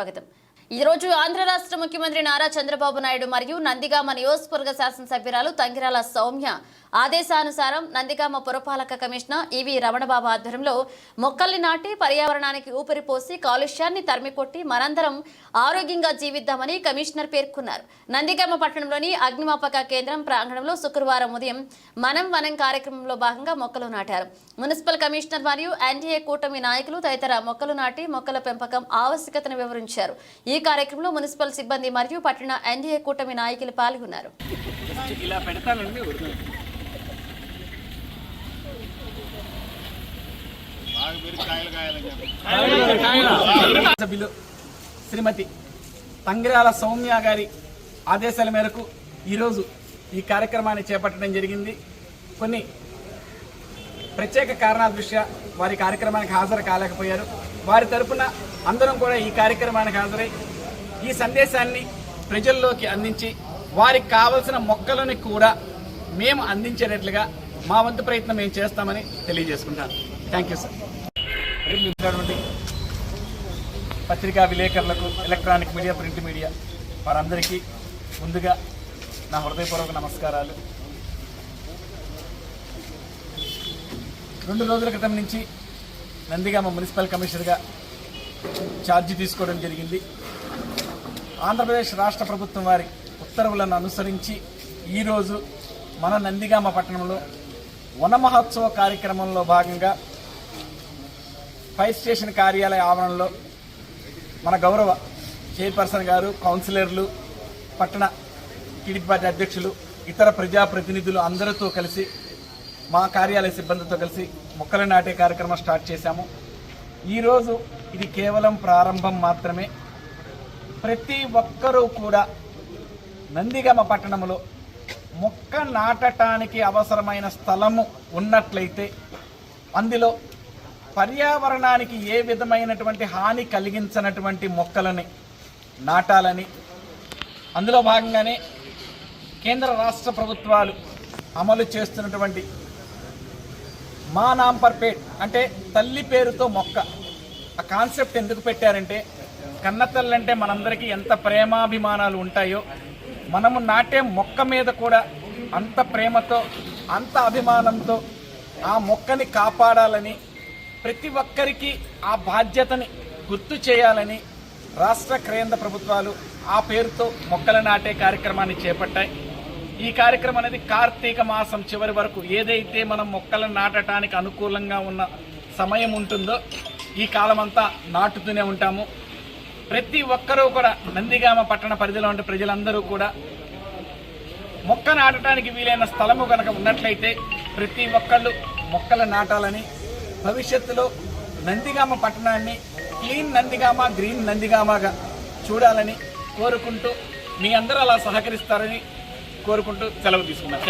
స్వాగతం। ఈ రోజు ఆంధ్ర రాష్ట్ర ముఖ్యమంత్రి నారా చంద్రబాబు నాయుడు మరియు నందిగామ నియోజకవర్గ శాసనసభ్యురాలు తంగిరాల సౌమ్య ఆదేశానుసారం నందిగామ పురపాలక కమిషనర్ ఈవి రమణబాబు ఆధ్వర్యంలో మొక్కల్ని నాటి పర్యావరణానికి ఊపిరిపోసి కాలుష్యాన్ని తరిమికొట్టి మనందరం ఆరోగ్యంగా జీవిద్దామని కమిషనర్ పేర్కొన్నారు। నందిగామ పట్టణంలోని అగ్నిమాపక కేంద్రం ప్రాంగణంలో శుక్రవారం ఉదయం మనం వనం కార్యక్రమంలో భాగంగా మొక్కలు నాటారు। మున్సిపల్ కమిషనర్ మరియు ఎన్డీఏ కూటమి నాయకులు తదితర మొక్కలు నాటి మొక్కల పెంపకం ఆవశ్యకతను వివరించారు। ఈ కార్యక్రమంలో మున్సిపల్ సిబ్బంది మరియు పట్టణ ఎన్డీఏ కూటమి నాయకులు పాల్గొన్నారు। సభ్యులు శ్రీమతి తంగిరాల సౌమ్య గారి ఆదేశాల మేరకు ఈరోజు ఈ కార్యక్రమాన్ని చేపట్టడం జరిగింది। కొన్ని ప్రత్యేక కారణాల దృష్ట్యా వారి కార్యక్రమానికి హాజరు కాలేకపోయారు। వారి తరపున అందరం కూడా ఈ కార్యక్రమానికి హాజరై ఈ సందేశాన్ని ప్రజల్లోకి అందించి వారికి కావలసిన మొక్కలను కూడా మేము అందించేటట్లుగా మా వంతు ప్రయత్నం మేము చేస్తామని తెలియజేసుకుంటాను। Thank you sir. పత్రికా విలేకరులకు, ఎలక్ట్రానిక్ మీడియా, ప్రింట్ మీడియా వారందరికీ ముందుగా నా హృదయపూర్వక నమస్కారాలు। 2 రోజుల క్రితం నుంచి నందిగామ మున్సిపల్ కమిషనర్గా ఛార్జీ తీసుకోవడం జరిగింది। ఆంధ్రప్రదేశ్ రాష్ట్ర ప్రభుత్వం వారి ఉత్తర్వులను అనుసరించి ఈరోజు మన నందిగామ పట్టణంలో వన మహోత్సవ కార్యక్రమంలో భాగంగా ఫైర్ స్టేషన్ కార్యాలయ ఆవరణలో మన గౌరవ చైర్పర్సన్ గారు, కౌన్సిలర్లు, పట్టణ టీడీపీ పార్టీ అధ్యక్షులు, ఇతర ప్రజాప్రతినిధులు అందరితో కలిసి మా కార్యాలయ సిబ్బందితో కలిసి మొక్కలు నాటే కార్యక్రమం స్టార్ట్ చేశాము। ఈరోజు ఇది కేవలం ప్రారంభం మాత్రమే। ప్రతి ఒక్కరూ కూడా నందిగామ పట్టణంలో మొక్క నాటడానికి అవసరమైన స్థలము ఉన్నట్లయితే అందులో పర్యావరణానికి ఏ విధమైనటువంటి హాని కలిగించనటువంటి మొక్కలని నాటాలని, అందులో భాగంగానే కేంద్ర రాష్ట్ర ప్రభుత్వాలు అమలు చేస్తున్నటువంటి మా నామ్ పర్ పేట్ అంటే తల్లి పేరుతో మొక్క, ఆ కాన్సెప్ట్ ఎందుకు పెట్టారంటే కన్నతల్లి అంటే మనందరికీ ఎంత ప్రేమాభిమానాలు ఉంటాయో మనము నాటే మొక్క మీద కూడా అంత ప్రేమతో, అంత అభిమానంతో ఆ మొక్కని కాపాడాలని, ప్రతి ఒక్కరికి ఆ బాధ్యతని గుర్తు చేయాలని రాష్ట్ర కేంద్ర ప్రభుత్వాలు ఆ పేరుతో మొక్కలు నాటే కార్యక్రమాన్ని చేపట్టాయి। ఈ కార్యక్రమం అనేది కార్తీక మాసం చివరి వరకు ఏదైతే మనం మొక్కలను నాటడానికి అనుకూలంగా ఉన్న సమయం ఉంటుందో ఈ కాలమంతా నాటుతూనే ఉంటాము। ప్రతి ఒక్కరూ కూడా నందిగామ పట్టణ పరిధిలో ఉండే ప్రజలందరూ కూడా మొక్క నాటడానికి వీలైన స్థలము కనుక ఉన్నట్లయితే ప్రతి ఒక్కళ్ళు మొక్కలు నాటాలని, భవిష్యత్తులో నందిగామ పట్టణాన్ని క్లీన్ నందిగామ, గ్రీన్ నందిగామగా చూడాలని కోరుకుంటూ మీ అందరూ అలా సహకరిస్తారని కోరుకుంటూ సెలవు తీసుకున్నాను।